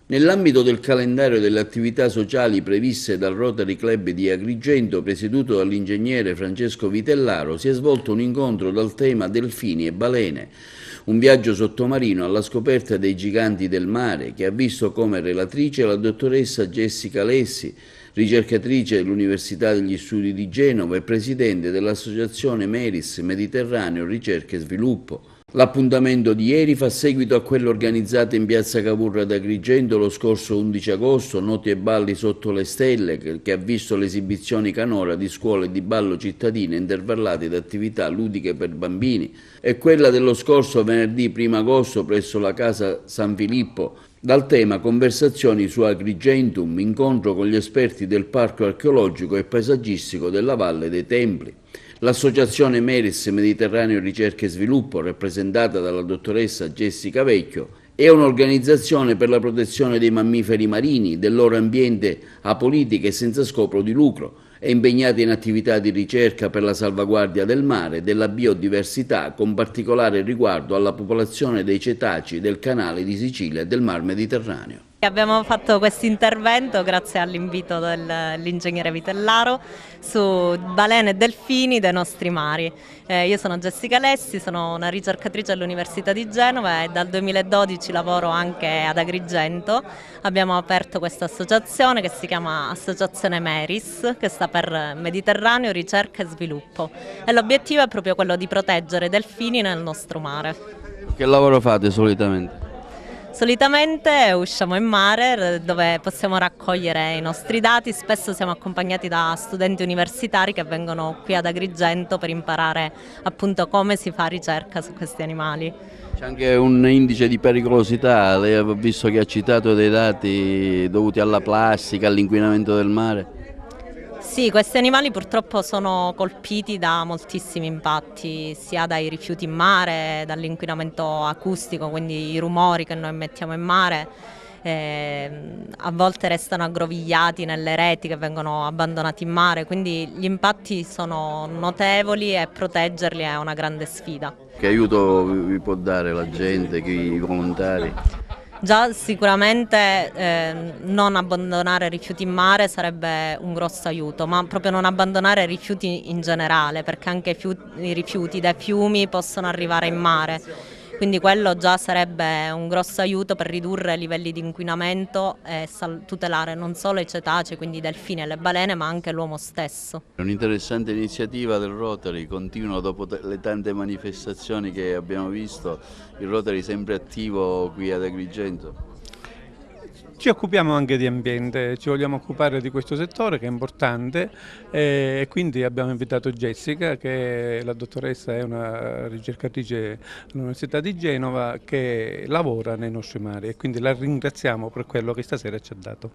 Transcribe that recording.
Nell'ambito del calendario delle attività sociali previste dal Rotary Club di Agrigento, presieduto dall'ingegnere Francesco Vitellaro, si è svolto un incontro dal tema delfini e balene, un viaggio sottomarino alla scoperta dei giganti del mare, che ha visto come relatrice la dottoressa Jessica Lessi, ricercatrice dell'Università degli Studi di Genova e presidente dell'Associazione Meris Mediterraneo Ricerca e Sviluppo. L'appuntamento di ieri fa seguito a quello organizzato in piazza Cavour ad Agrigento lo scorso 11 agosto, Noti e balli sotto le stelle, che ha visto le esibizioni canora di scuole di ballo cittadine intervallate da attività ludiche per bambini, e quella dello scorso venerdì 1 agosto presso la Casa San Filippo, dal tema Conversazioni su Agrigentum, incontro con gli esperti del Parco archeologico e paesaggistico della Valle dei Templi. L'associazione Meris Mediterraneo Ricerca e Sviluppo, rappresentata dalla dottoressa Jessica Vecchio, è un'organizzazione per la protezione dei mammiferi marini, del loro ambiente apolitico e senza scopo di lucro. È impegnata in attività di ricerca per la salvaguardia del mare e della biodiversità, con particolare riguardo alla popolazione dei cetacei del canale di Sicilia e del Mar Mediterraneo. Abbiamo fatto questo intervento grazie all'invito dell'ingegnere Vitellaro su balene e delfini dei nostri mari. Io sono Jessica Lessi, sono una ricercatrice all'Università di Genova e dal 2012 lavoro anche ad Agrigento. Abbiamo aperto questa associazione che si chiama Associazione Meris, che sta per Mediterraneo Ricerca e Sviluppo, e l'obiettivo è proprio quello di proteggere i delfini nel nostro mare. Che lavoro fate solitamente? Solitamente usciamo in mare dove possiamo raccogliere i nostri dati, spesso siamo accompagnati da studenti universitari che vengono qui ad Agrigento per imparare appunto come si fa ricerca su questi animali. C'è anche un indice di pericolosità, lei ha visto che ha citato dei dati dovuti alla plastica, all'inquinamento del mare. Sì, questi animali purtroppo sono colpiti da moltissimi impatti, sia dai rifiuti in mare, dall'inquinamento acustico, quindi i rumori che noi emettiamo in mare, a volte restano aggrovigliati nelle reti che vengono abbandonate in mare, quindi gli impatti sono notevoli e proteggerli è una grande sfida. Che aiuto vi può dare la gente, i volontari? Già sicuramente non abbandonare rifiuti in mare sarebbe un grosso aiuto, ma proprio non abbandonare rifiuti in generale, perché anche i rifiuti dai fiumi possono arrivare in mare, quindi quello già sarebbe un grosso aiuto per ridurre i livelli di inquinamento e tutelare non solo i cetacei, quindi i delfini e le balene, ma anche l'uomo stesso. È un'interessante iniziativa del Rotary, continua dopo le tante manifestazioni che abbiamo visto, il Rotary sempre attivo qui ad Agrigento. Ci occupiamo anche di ambiente, ci vogliamo occupare di questo settore che è importante e quindi abbiamo invitato Jessica, che la dottoressa è una ricercatrice all'Università di Genova che lavora nei nostri mari, e quindi la ringraziamo per quello che stasera ci ha dato.